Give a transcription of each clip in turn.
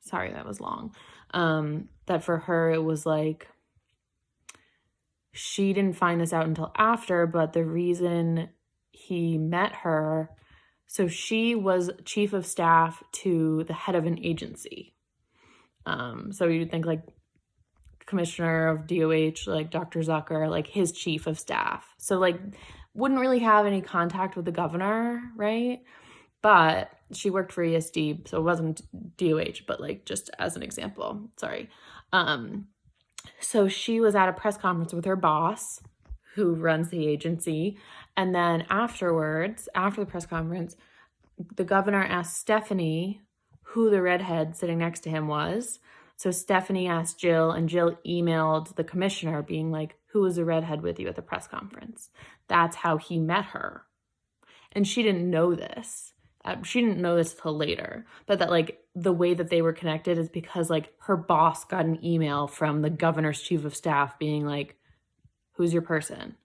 sorry, that was long. That for her, it was like, she didn't find this out until after, but the reason he met her, so she was chief of staff to the head of an agency. So you'd think like commissioner of DOH, like Dr. Zucker, like his chief of staff. So like wouldn't really have any contact with the governor, right? But she worked for ESD, so it wasn't DOH, but like just as an example, sorry. So she was at a press conference with her boss, who runs the agency. And then afterwards, after the press conference, the governor asked Stephanie who the redhead sitting next to him was. So Stephanie asked Jill, and Jill emailed the commissioner being like, who was the redhead with you at the press conference? That's how he met her. And she didn't know this. She didn't know this till later, but that like the way that they were connected is because like her boss got an email from the governor's chief of staff being like, who's your person?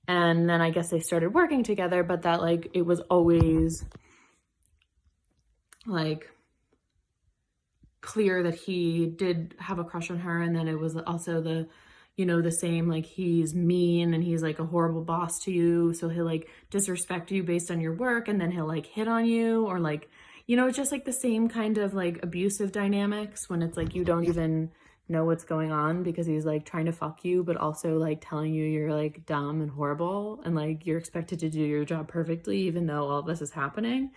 And then I guess they started working together, but that like it was always like clear that he did have a crush on her. And then it was also the, you know, the same, like he's mean and he's like a horrible boss to you. So he'll like disrespect you based on your work, and then he'll like hit on you, or like, you know, it's just like the same kind of like abusive dynamics when it's like you don't even know what's going on because he's like trying to fuck you, but also like telling you you're like dumb and horrible and like you're expected to do your job perfectly even though all this is happening.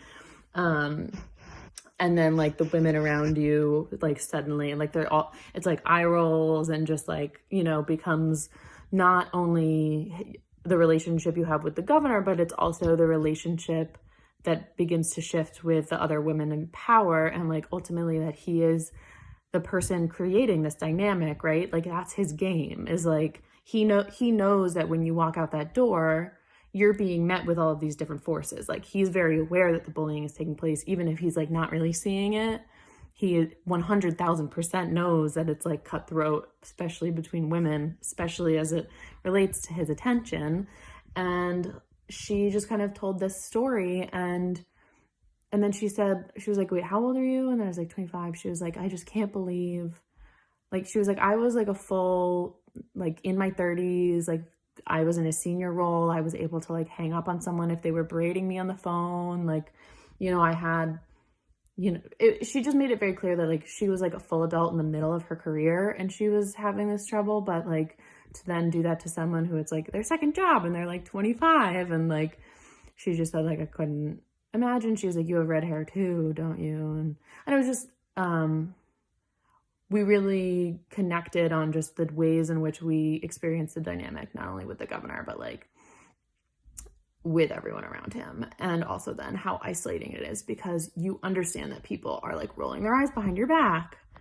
And then like the women around you, like suddenly, and like they're all, it's like eye rolls and just like, you know, becomes not only the relationship you have with the governor, but it's also the relationship that begins to shift with the other women in power. And like ultimately that he is the person creating this dynamic, right? Like that's his game, is like, he knows that when you walk out that door, you're being met with all of these different forces. Like he's very aware that the bullying is taking place, even if he's like not really seeing it. He 100,000% knows that it's like cutthroat, especially between women, especially as it relates to his attention. And she just kind of told this story, and then she said, she was like, wait, how old are you? And then I was like 25. She was like, I just can't believe, like, she was like, I was like a full, like in my 30s, like I was in a senior role. I was able to like hang up on someone if they were berating me on the phone. Like, you know, I had, you know, she just made it very clear that like she was like a full adult in the middle of her career and she was having this trouble, but like to then do that to someone who it's like their second job and they're like 25, and like she just said like, I couldn't imagine. She was like, you have red hair too, don't you? And it was just, we really connected on just the ways in which we experienced the dynamic, not only with the governor, but like with everyone around him. And also then how isolating it is because you understand that people are like rolling their eyes behind your back,